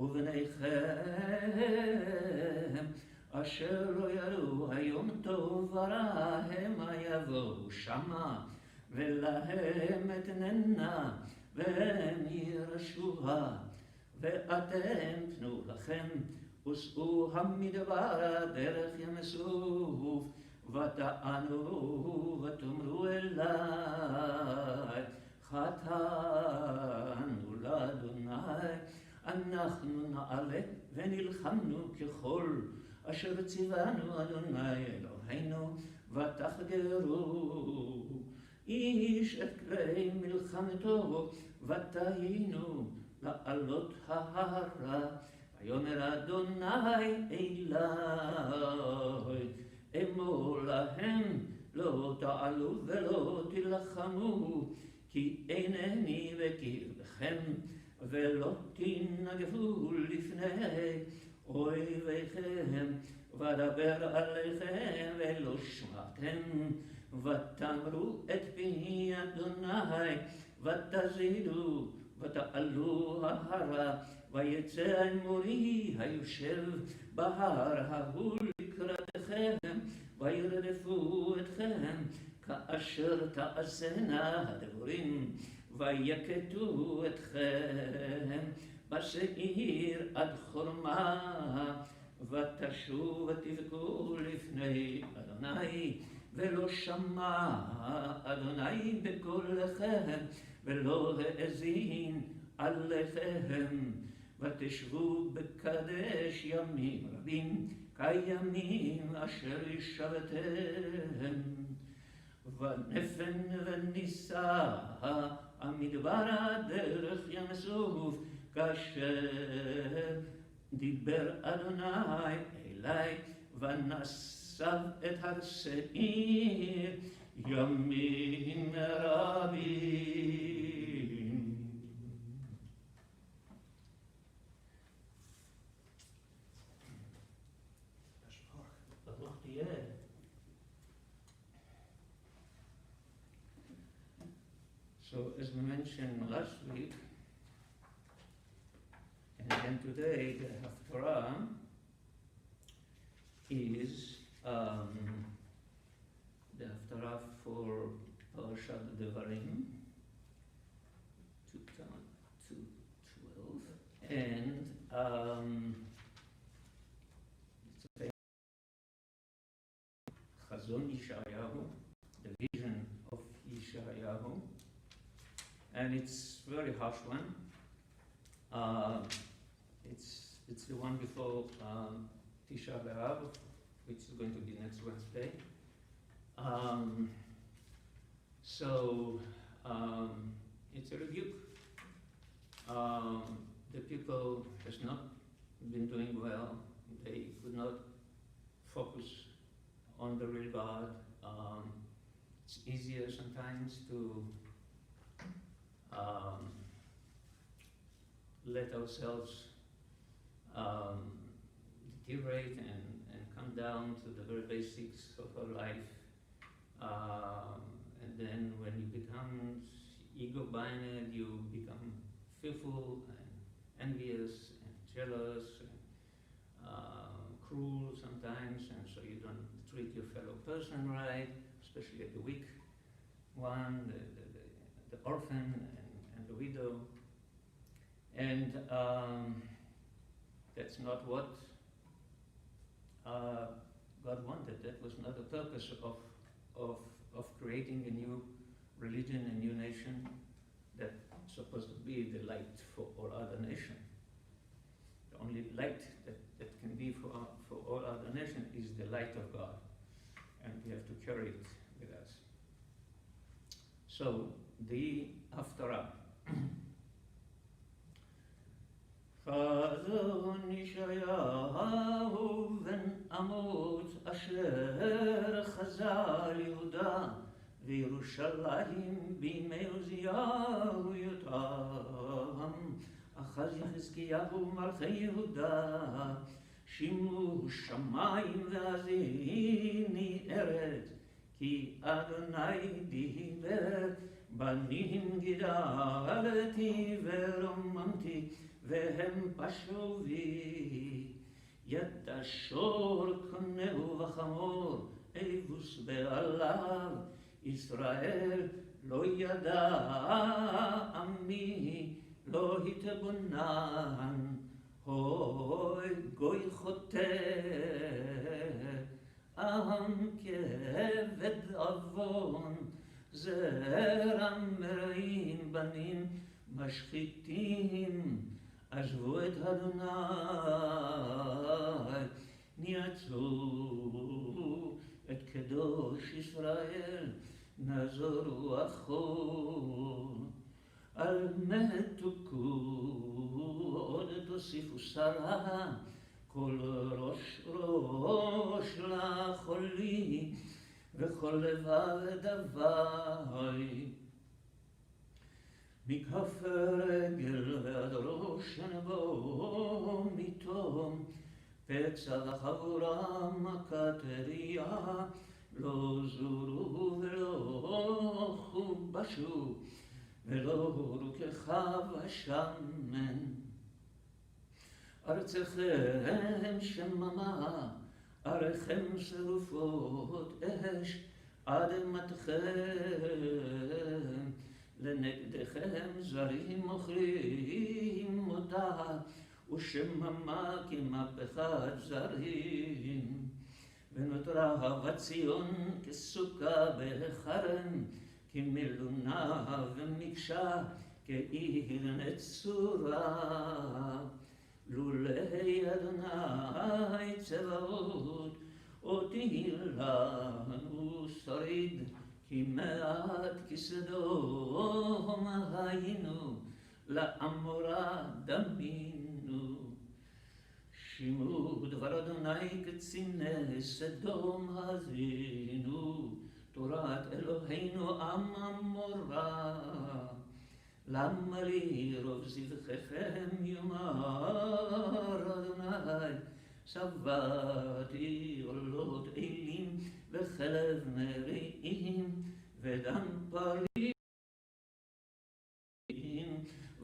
ובניכם אשר לא יראו היום טוב ורע המה יבואו שמה ולהם אתננה והם ירשוה ואתם תנו לכם וסעו המדבר דרך ים סוף ותענו ותאמרו אלי חטאנו לאדוני אנחנו נעלה ונלחמנו ככל אשר ציוונו אדוני אלוהינו ותחגרו איש את כלי מלחמתו ותהינו לעלות ההרה ויאמר אדוני אלי אמור להם לא תעלו ולא תלחמו כי אינני בקרבכם ולא תנגפו לפני אויביכם ודבר עליכם ולא שמעתם ותאמרו את פי אדוני ותזידו ותעלו ההרה ויצא אמורי היושב בהר ההוא לקראתכם וירדפו אתכם כאשר תעשנה הדבורים ויקטו אתכם בשעיר עד חורמה ותשוב ותבכו לפני אדוני ולא שמע אדוני בקולכם ולא האזין עליכם ותשבו בקדש ימים רבים כימים אשר ישבתם ונפן ונישא המדבר דרך ים סוף כאשר דיבר אדוני אלי ונסב את הר שעיר ימים רבים. ברוך תהיה. So as we mentioned last week, and again today, the Haftarah is the Haftarah for Parashat Devarim 2:12, and it's a Chazon Yeshayahu, the vision of Yeshayahu. And it's a very harsh one. It's the one before Tisha B'Av, which is going to be next Wednesday. It's a rebuke. The people has not been doing well. They could not focus on the real God. It's easier sometimes to let ourselves deteriorate and come down to the very basics of our life. And then when you become ego-minded, you become fearful and envious and jealous and cruel sometimes, and so you don't treat your fellow person right, especially the weak one, the orphan and the widow. And that's not what God wanted. That was not the purpose of creating a new religion, a new nation that's supposed to be the light for all other nations. The only light that can be for all other nations is the light of God, and we have to carry it with us. So the Haftarah. חזון ישעיהו בן אמוץ אשר חזה על יהודה וירושלים בימי עוזיהו יותם אחז יחזקיהו מלכי יהודה שימו שמיים והאזיני ארץ כי אדוני דיבר בנים גידלתי ורוממתי והם פשעו בי. יד השור קונהו וחמור, אבוס בעליו, ישראל לא ידע עמי, לא התבונן, אוי גוי חוטא, עם כבד עוון, זרע מרעים בנים משחיתים, עזבו את אדוני, ניאצו את קדוש ישראל, נעזור רוחו. על מתוקו עוד תוסיפו שרה, כל ראש ראש לחולי, וכל לבב דווי. מכף רגל ועד ראש נבוא מתום, פצע וחבורה מכת ראייה, לא זורו ולא חובשו, ולא רוככב השמן. ארצכם שממה, עריכם שרופות אש, אדמתכם לנגדכם זרים מוכרים אותה, ושממה כמהפכת זרים. ונותרה אהבת ציון כסוכה בחרם, כמלונה ומקשה, כעיר נצורה. לולי אדוני צבאות, אותיר לנו שריד, כי מעט כסדום היינו, לעמורה דמינו. שימו דבר אדוני קציני סדום האזינו, תורת אלוהינו עם עמורה. למה לי רוב זבחיכם יאמר אדוני, שבעתי עולות אלים וחלב מריעים ודם פרים,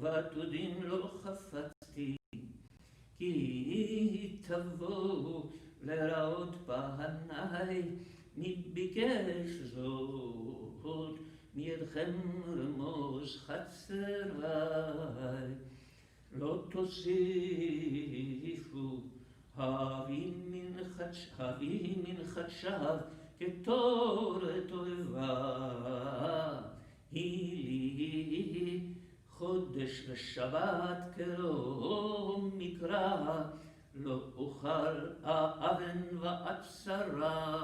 ועתודים לא חפצתי, כי תבואו לראות פניי, מי ביקש זאת מידכם רמוז חצריי. לא תוסיפו הביא מן חדשיו כתורת אויבה, היא לי חודש ושבת קרוב מקרא, לא אוכל האבן ועצרה.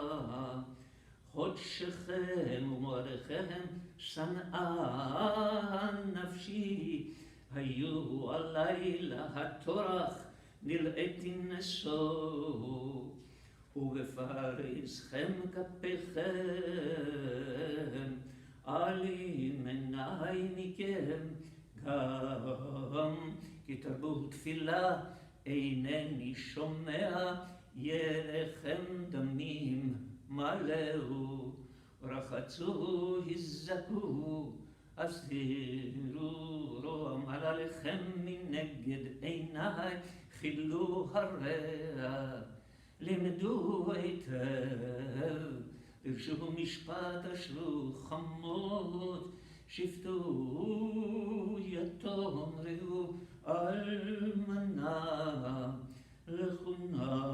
חודשכם ומועדיכם שנאה נפשי, היו הלילה הטורח נלאיתי נשוא, ובפריסכם כפיכם, עלי מנעי מכם, גם כי תרבו תפילה אינני שומע, ירחם דמים מלאו, רחצו הזקו, אסירו רוע מעליכם מנגד עיניי, חילו הרע, לימדו היטב, דרשו משפט אשרו חמות, שפטו יתום ראו אלמנה לכונה,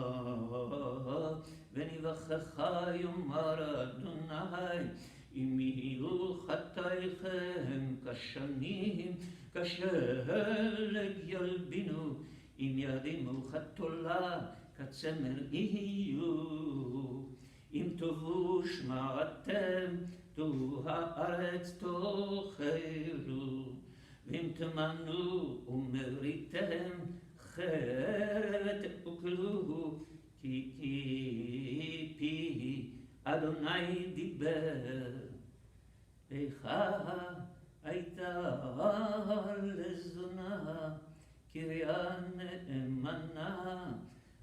ונבחך יאמר אדוני, אם יהיו חטאיכם כשנים, כשלג ילבינו, אם ירדימו חתולה כצמר יהיו. אם תאבו שמעתם, תו הארץ תאכלו, ואם תמנו ומריתם, חרב תאכלו, כי פי אדוני דיבר. איכה הייתה לזונה, קריה נאמנה,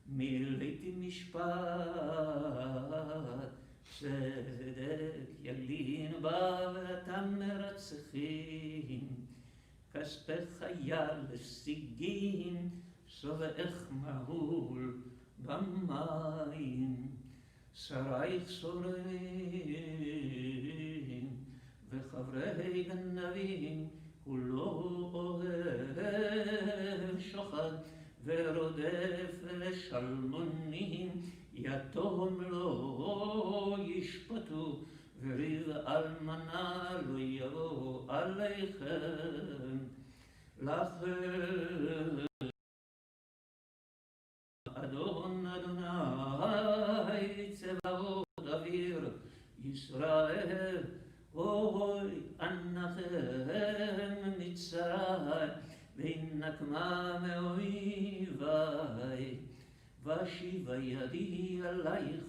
מילאתי משפט, צדק ילין בה ואתם מרצחים. כספי חייל לשיגים, סובך מהול במים, שרייך סוררים, וחברי גנבים, הוא לא אוהב שוחד, ורודף לשלמונים, יתום לא ישפטו, וריב אלמנה לא יבוא עליכם. לכם אדון אדוני צבאות אוויר ישראל, אוי אנחם מצרים, והנקמה מאויבי, ואשיבה ידי עלייך,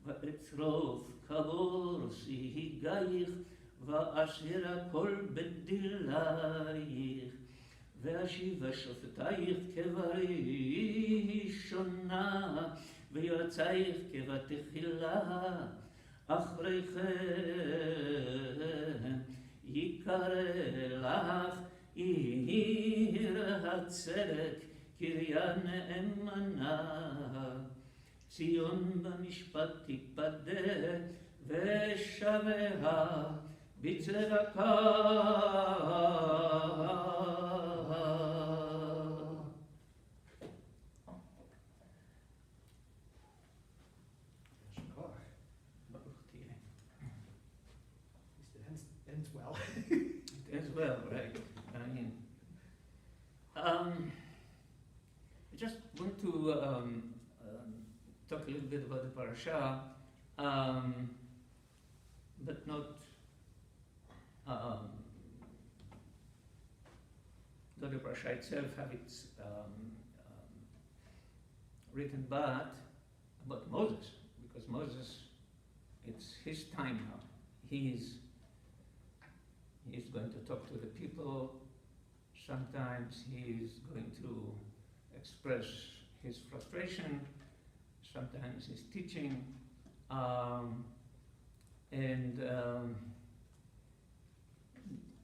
ואצרוף כבור שיגייך, ואסיר הכל בדילייך, ואשיבה שופטייך כבראשונה, ויועצייך כבתחילה. אחריכם יקרא לך עיר הצדק, קריה נאמנה, ציון במשפט תיפדה, ושביה בצדקה. Ends well. It ends well, right? I mean, I just want to talk a little bit about the parasha, but not the parasha itself have its written, but about Moses, because Moses, it's his time now. He's going to talk to the people. Sometimes he's going to express his frustration. Sometimes he's teaching.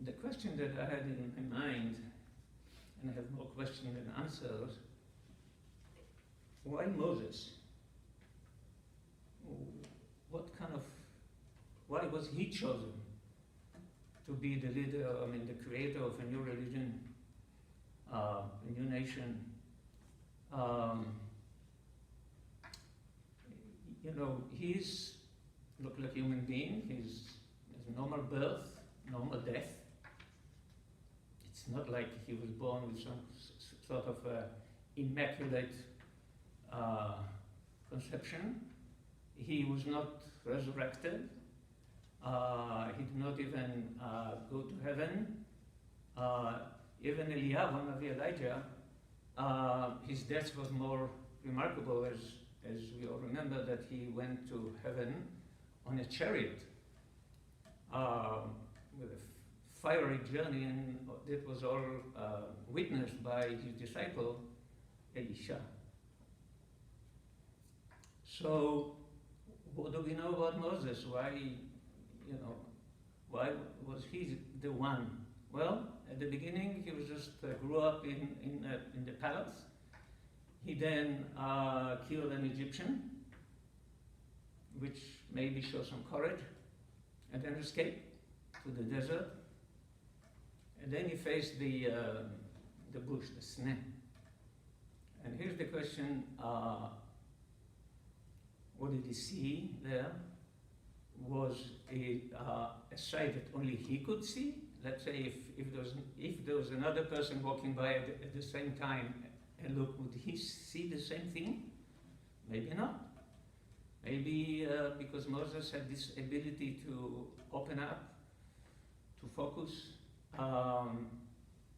The question that I had in my mind, and I have more questions than answers, why Moses? Why was he chosen to be the leader, the creator of a new religion, a new nation? He's looked like a human being. He's has normal birth, normal death. It's not like he was born with some sort of immaculate conception. He was not resurrected. He did not even go to heaven. Even Elijah, his death was more remarkable, as we all remember, that he went to heaven on a chariot with a fiery journey, and that was all witnessed by his disciple Elisha. So, what do we know about Moses? Why was he the one? Well, at the beginning, he was just grew up in the palace. He then killed an Egyptian, which maybe shows some courage, and then escaped to the desert. And then he faced the bush, the sneh. And here's the question: what did he see there? Was it a sight that only he could see? Let's say if there was another person walking by at the same time and look, would he see the same thing? Maybe not. Maybe because Moses had this ability to open up, to focus,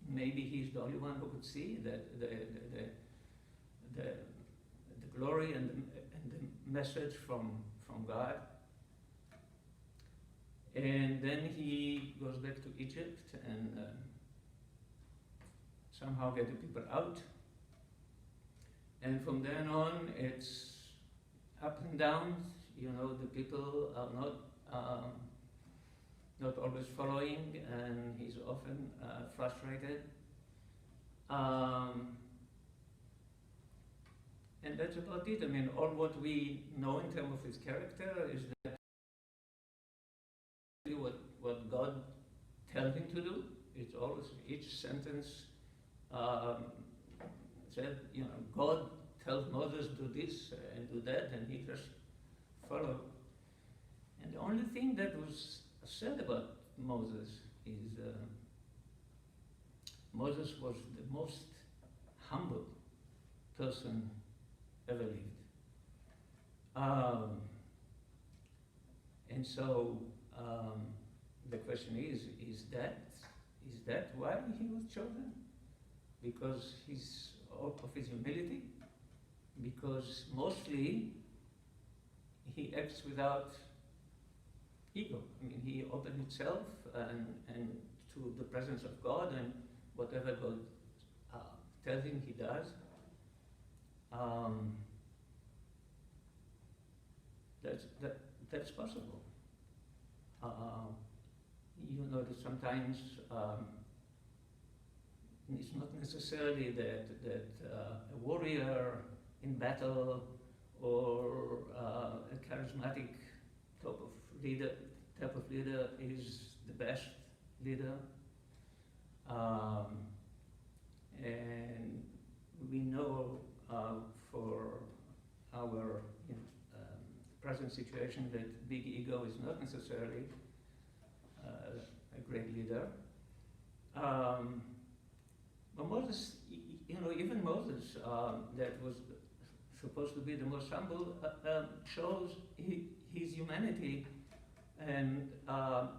maybe he's the only one who could see that the glory and the message from God. And then he goes back to Egypt and somehow get the people out. And from then on, it's up and down. The people are not not always following, and he's often frustrated. And that's about it. I mean, all what we know in terms of his character is that what God tells him to do. It's always, each sentence said, God tells Moses do this and do that, and he just followed. And the only thing that was said about Moses is Moses was the most humble person ever lived. And so the question is that why he was chosen? Because of his humility? Because mostly he acts without ego. I mean, he opened himself and to the presence of God, and whatever God tells him, he does. That's possible. You know that sometimes it's not necessarily that a warrior in battle or a charismatic type of leader is the best leader. And we know for our present situation that big ego is not necessarily a great leader. But Moses, even Moses, that was supposed to be the most humble, shows his humanity, and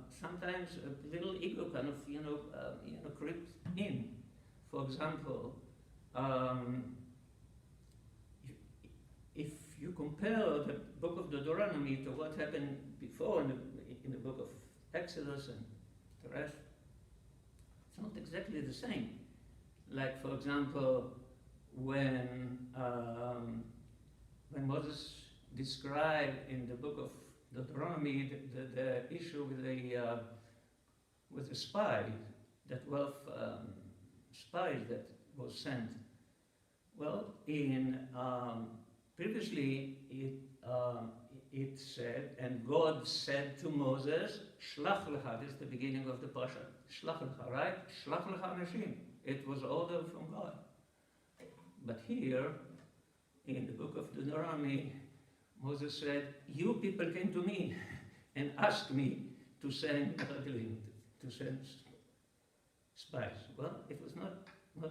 sometimes a little ego kind of creeps in. For example, if you compare the book of Deuteronomy to what happened before in the book of Exodus and the rest, it's not exactly the same. Like, for example, when Moses described in the book of Deuteronomy the issue with the spy, that 12 spies that was sent. Well, previously it said, and God said to Moses, "Shlach lecha." This is the beginning of the pasha. Shlach lecha, right? Shlach lecha anashim. It was order from God. But here, in the book of Deuteronomy, Moses said, "You people came to me and asked me to send spies." Well, it was not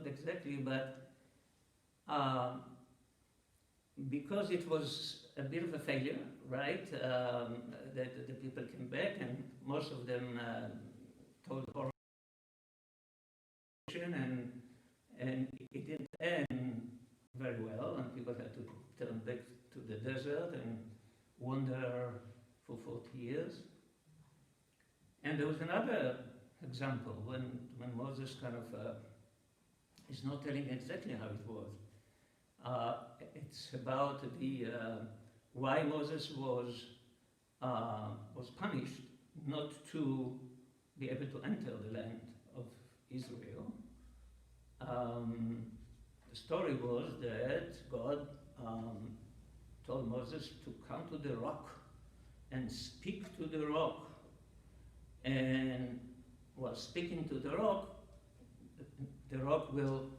exactly, but because it was a bit of a failure, right? That the people came back, and most of them told horror, and it didn't end very well, and people had to turn back to the desert and wander for 40 years. And there was another example when Moses kind of is not telling exactly how it was. It's about why Moses was punished not to be able to enter the land of Israel. The story was that God told Moses to come to the rock and speak to the rock. And while speaking to the rock will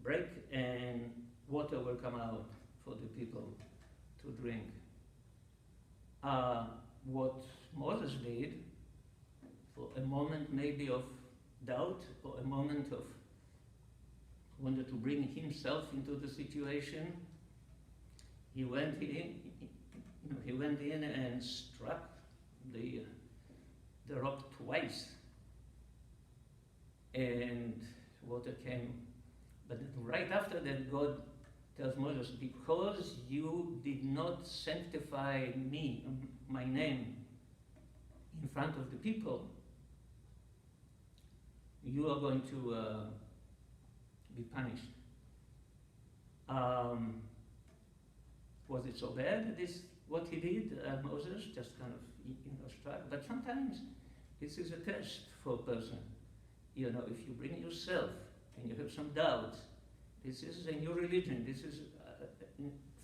break and water will come out for the people to drink. What Moses did, for a moment maybe of doubt, or a moment of wanted to bring himself into the situation, he went in and struck the rock twice, and water came. But right after that, God tells Moses, "Because you did not sanctify me, my name, in front of the people, you are going to be punished." Was it so bad, this what he did, Moses, just kind of, struck. But sometimes this is a test for a person. You know, if you bring yourself and you have some doubts, this is a new religion. This is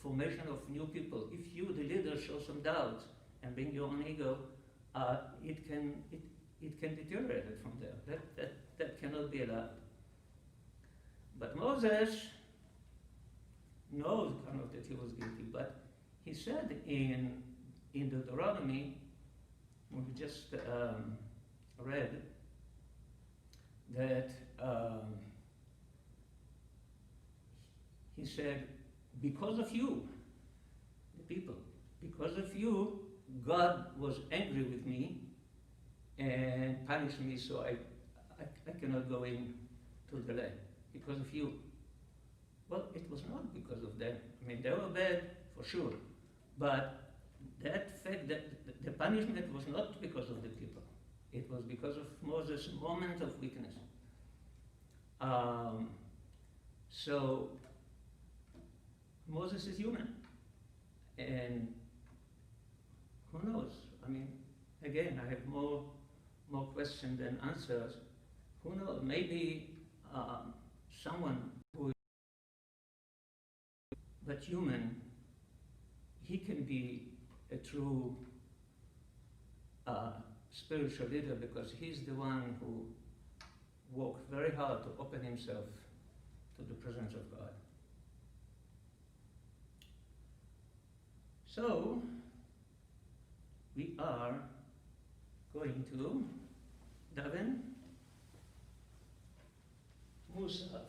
formation of new people. If you, the leader, show some doubts and bring your own ego, it can deteriorate it from there. That cannot be allowed. But Moses knows kind of that he was guilty, but he said in Deuteronomy, we just read, that he said, because of you, the people, because of you, God was angry with me and punished me, so I cannot go in to the land. Because of you. Well, it was not because of them. I mean, they were bad, for sure. But that fact that the punishment was not because of the people. It was because of Moses' moment of weakness. So, Moses is human. And who knows? I mean, again, I have more questions than answers. Who knows? Maybe someone who is but human, he can be a true spiritual leader because he's the one who worked very hard to open himself to the presence of God. So, we are going to daven Musaf.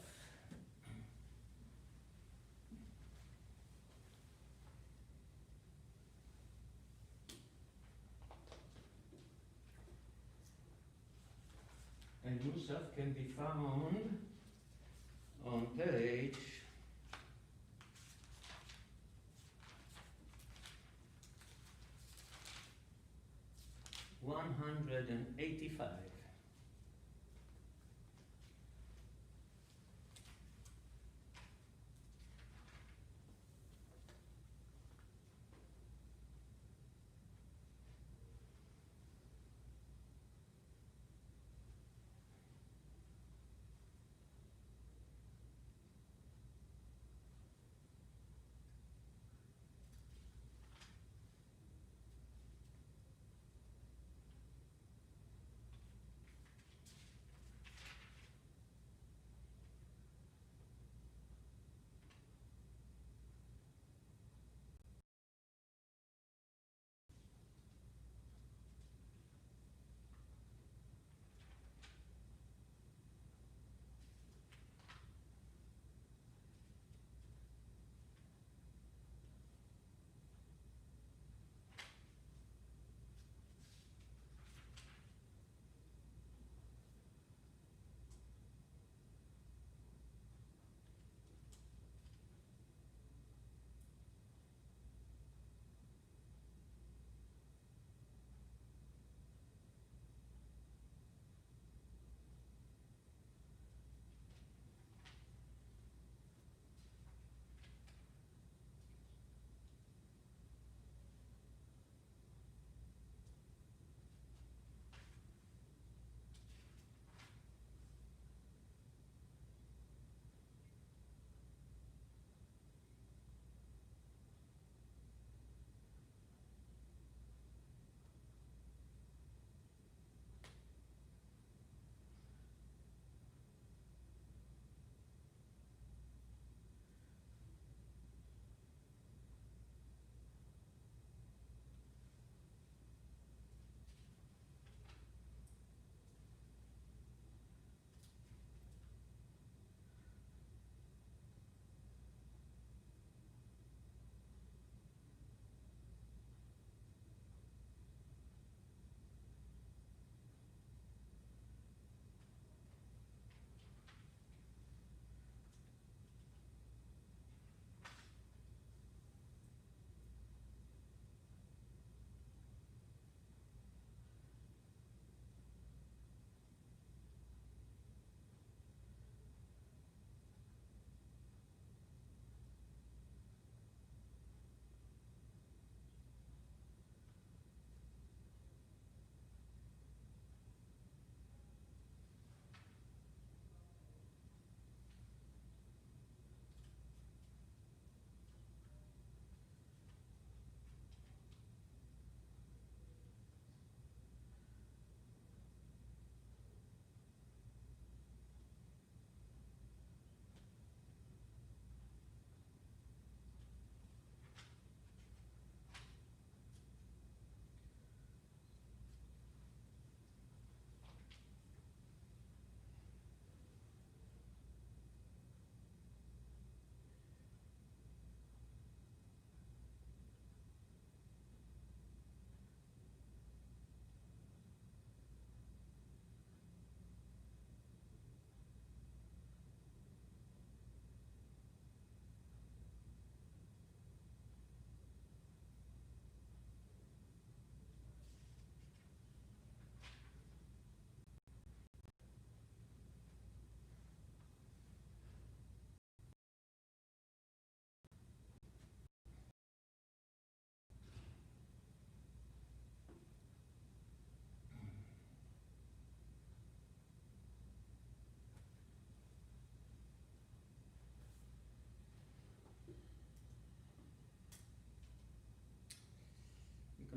And Musaf can be found on page 185.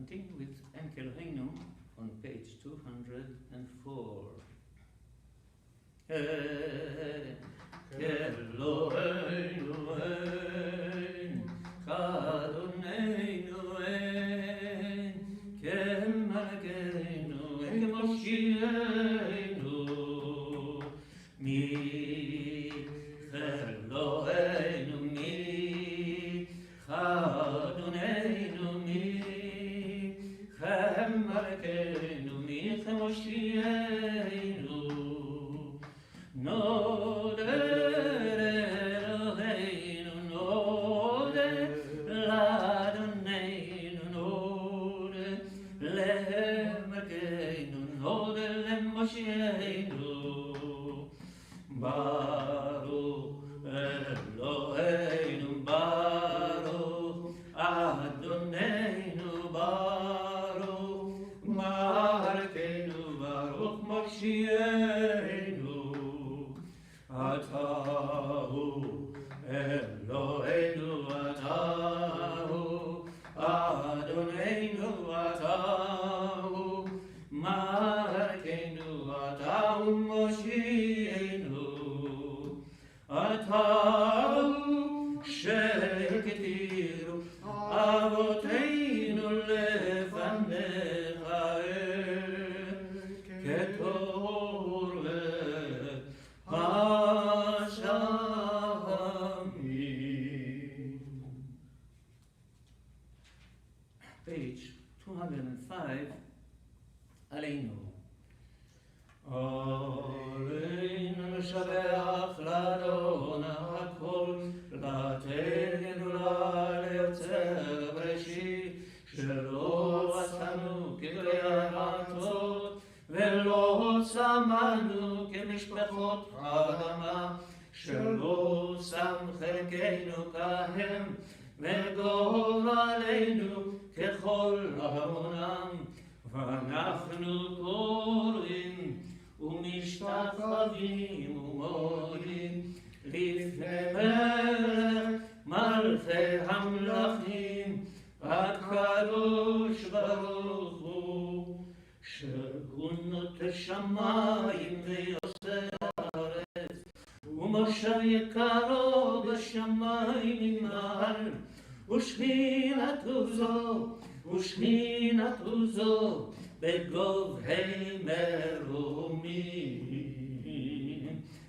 continue with Enkel Reinu on page 204. Eloheinu ein, Adonenu ein, Kemalkeinu ein, Kemoshienu, mi Eloheinu mi, Adonenu mi, Kemalkeinu mi, Kemoshienu. Node Eloheinu, node l'Adonenu, node le'Melkeinu, node le'Moshienu. Baruch Eloheinu, Baruch Adonenu, Baruch Malkeinu, Baruch Moshienu. Atahu Eloheinu, Atahu Adonenu, Atahu Malkeinu, Atahu Moshienu. Atahu sheketiru avoteinu lefanecha ketor le'hashamim. Page 205, Aleinu. Aleinu nishabeach l'Adon ha'kol, לתת גדולה ליוצר בראשית, שלא עשנו כגויי המעטות, ולא שמענו כמשפחות האדמה, שלא שם חלקנו כהם, וגורלנו ככל המונם. ואנחנו קוראים ומשתחווים ומודים לפני מלך מלכי המלכים, הקדוש ברוך הוא, שהוא נוטה שמיים ויוצר הארץ, ומושב יקרו בשמיים ממעל, ושכינתו זו בגובהי מרומים.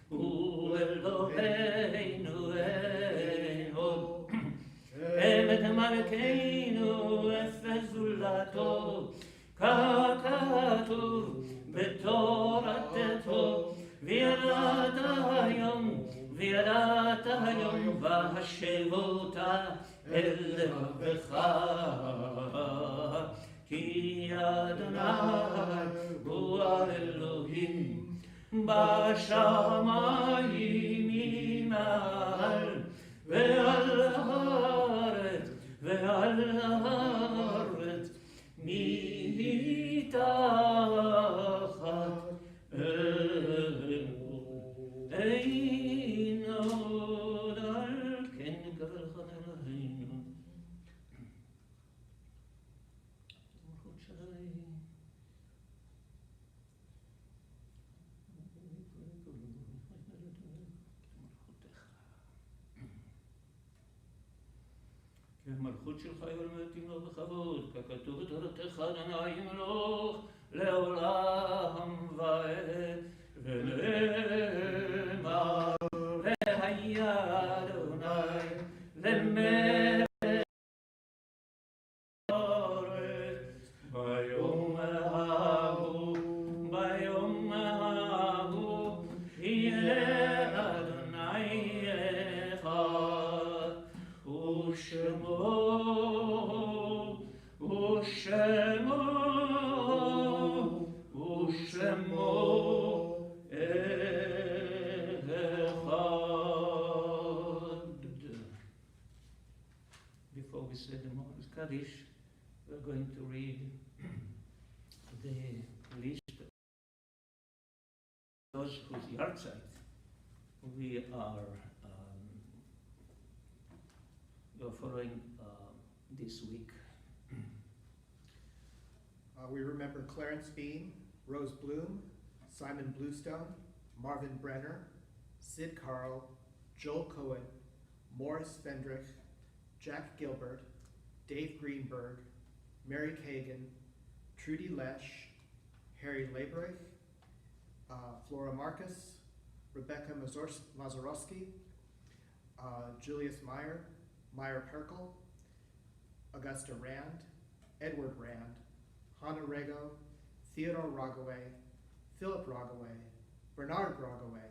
הוא אלוהינו אין עוד, אמת מלכנו אפס זולתו, ככתוב בתורתו, וידעת היום והשבות אל לבבך, כי אדוני הוא האלוהים בשמיים ממעל, ועל הארץ מתחת. אין עוד על כן קבלך אלוהינו. המלכות שלך יולמד תמלוך בכבוד, ככתוב בתורתך אדוני ימלוך לעולם ועד, ונאמר והיה אדוני למלך הארץ. ביום ההוא יהיה אדוני אחד, ושמו Before we say the Morris Kaddish, we're going to read the list of those whose yahrzeit we are following this week. We remember Clarence Bean, Rose Bloom, Simon Bluestone, Marvin Brenner, Sid Carl, Joel Cohen, Morris Fendrich, Jack Gilbert, Dave Greenberg, Mary Kagan, Trudy Lesh, Harry Labreich, Flora Marcus, Rebecca Mazurowski, Julius Meyer, Meyer Perkel, Augusta Rand, Edward Rand, Hannah Rego, Theodore Rogaway, Philip Rogaway, Bernard Rogaway,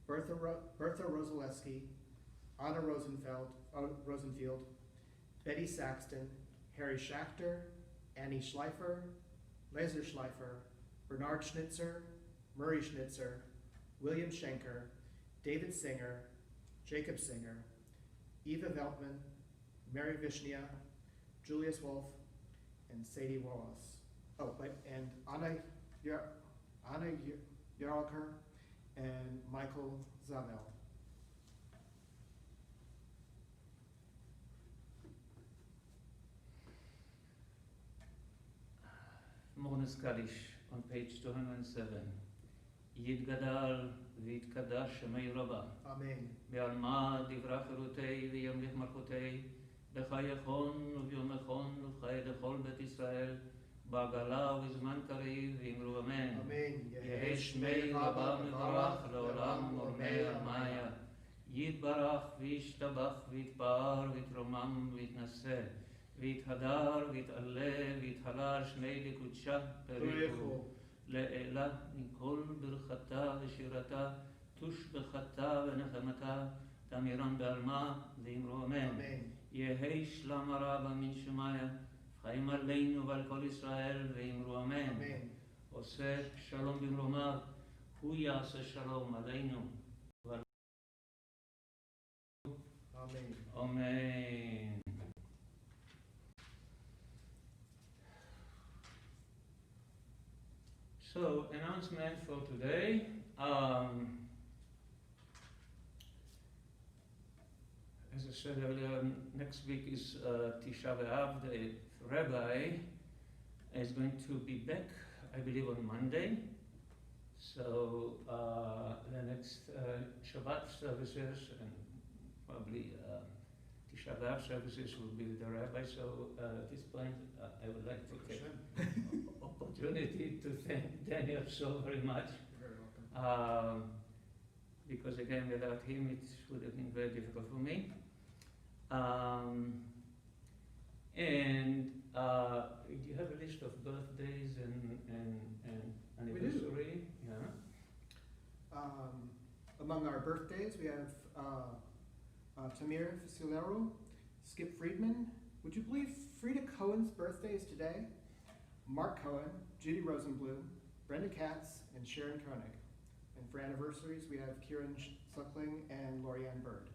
Bertha Rosaleski, Anna Rosenfield, Betty Saxton, Harry Schachter, Annie Schleifer, Laser Schleifer, Bernard Schnitzer, Murray Schnitzer, William Schenker, David Singer, Jacob Singer, Eva Veltman, Mary Vishnia, Julius Wolf, and Sadie Wallace. And Anna Yarlker and Michael Zavel. Mornis Kaddish on page 207. Yitgadal v'yitkadash shemei Rabba. Amen. Be'alma divra cherutei v'yamlich malchutei b'chayechon u'vyomechon u'chai dechol bet Yisrael ba'gala u'zman kariv v'imru amen. Amen. Yehi shmei Rabba mevarach le'olam mormei almaya. Yitbarach v'yishtabach v'yitpa'ar v'yitromam v'yitnaseh. ויתהדר ויתעלה ויתהלל שמי לקודשה פריחו לאלה מכל ברכתה ושירתה תושבחתה ונחמתה תמירם בעלמה ואמרו אמן. יהי שלום הרבה מן שמיה חיים עלינו ועל כל ישראל ואמרו אמן. עושה שלום במרומיו הוא יעשה שלום עלינו ועל אמן. So, announcement for today. As I said earlier, next week is Tisha B'Av. The rabbi is going to be back, I believe, on Monday. So, the next Shabbat services and probably Tisha B'Av services will be with the rabbi. So, at this point, I would like to take opportunity to thank Daniel so very much. You're very welcome. Because again, without him, it would have been very difficult for me. And you have a list of birthdays and anniversary? Yeah. Among our birthdays, we have Tamir Fusilero, Skip Friedman. Would you believe Frida Cohen's birthday is today? Mark Cohen, Judy Rosenblum, Brenda Katz, and Sharon Koenig. And for anniversaries, we have Kieran Suckling and Lorianne Bird.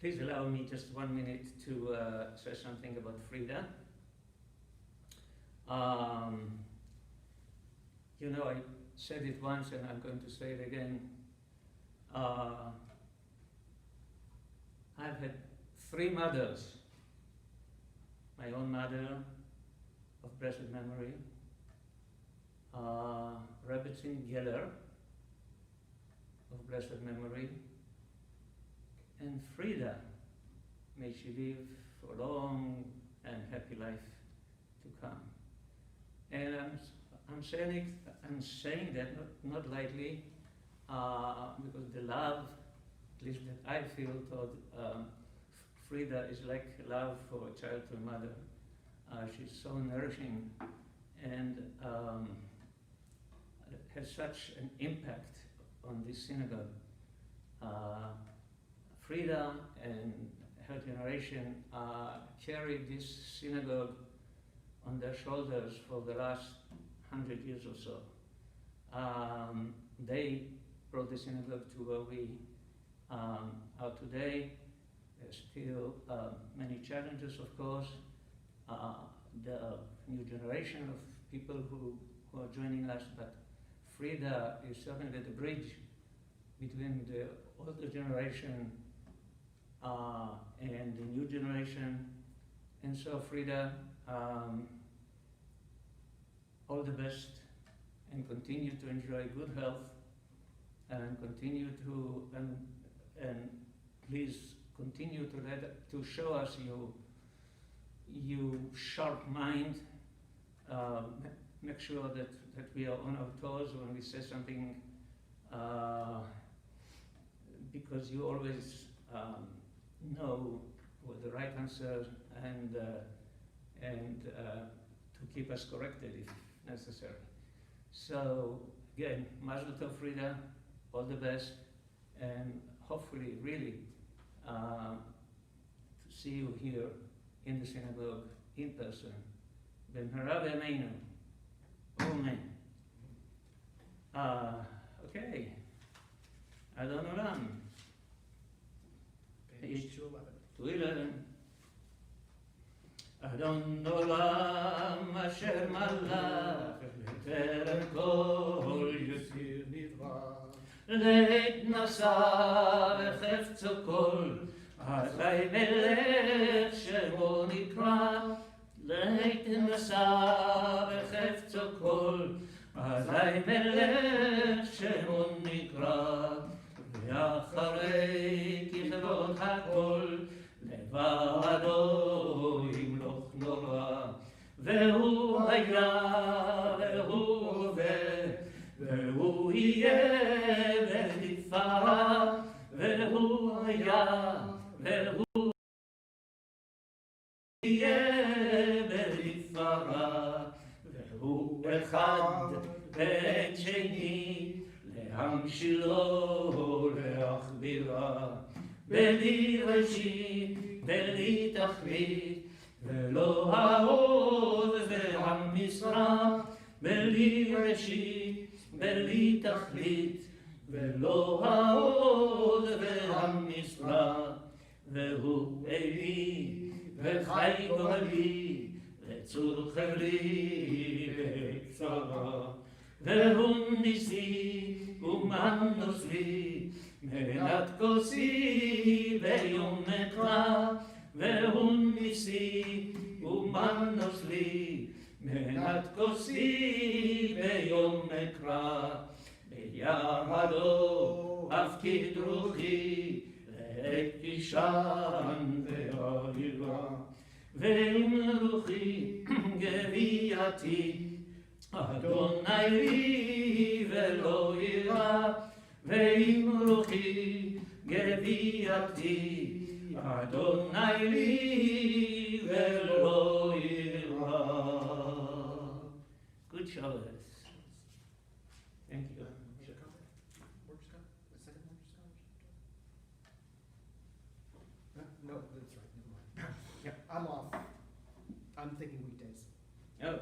Please allow me just 1 minute to say something about Frida. You know, I said it once and I'm going to say it again. I've had 3 mothers. My own mother of blessed memory, Rebbetzin Geller of blessed memory, and Frida, may she live for a long and happy life to come. And I'm saying that not lightly, because the love, at least that I feel toward Frida, is like love for a child to a mother. She's so nourishing and has such an impact on this synagogue. Frida and her generation carried this synagogue on their shoulders for the last 100 years or so. They brought the synagogue to where we are today. There's still many challenges, of course. The new generation of people who are joining us, but Frida is certainly the bridge between the older generation and the new generation, And so, Frida, all the best, and continue to enjoy good health, and continue to and please continue to show us your sharp mind. Make sure that we are on our toes when we say something, because you always know what the right answer, and to keep us corrected if necessary. So again, Mazel Tov, Frida, all the best, and hopefully, really, to see you here in the synagogue in person. B'mehera b'yameinu. Amen. Okay. Adon Olam. Page 211. 211. אדון עולם אשר מלך טרם כל יציר נברא. לעת נשא וחפצו כל, אזי מלך שמו נקרא. לעת נשא וחפצו כל, אזי מלך שמו נקרא. ואחרי ככלות הכל, לבדו ימלוך נורא. והוא היה והוא הווה, והוא יהיה ולתפארה. והוא היה והוא יהיה ולתפארה. והוא אחד ואין שני, להמשילו להכבירה. בלי ראשית, בלי תכלית, ולא העוז והמשרה. בלי ראשית, בלי תכלית, ולא העוז והמשרה. והוא אלי וחי גורלי, וצור חבלי בקצרה. והוא ניסי ומנוס לי, מנת כוסי ביום אקרא. והוא ניסי ומנוס לי, מנת כוסי ביום אקרא. בידו אפקיד רוחי, לעת תישן ואוירה. ועם רוחי גווייתי, אדוני לי ולא יירא. ועם רוחי גווייתי, אדוני לי ולא יירא. Good Shabbat. Thank you. No, that's right, never mind. I'm off. I'm thinking weekdays. Oh.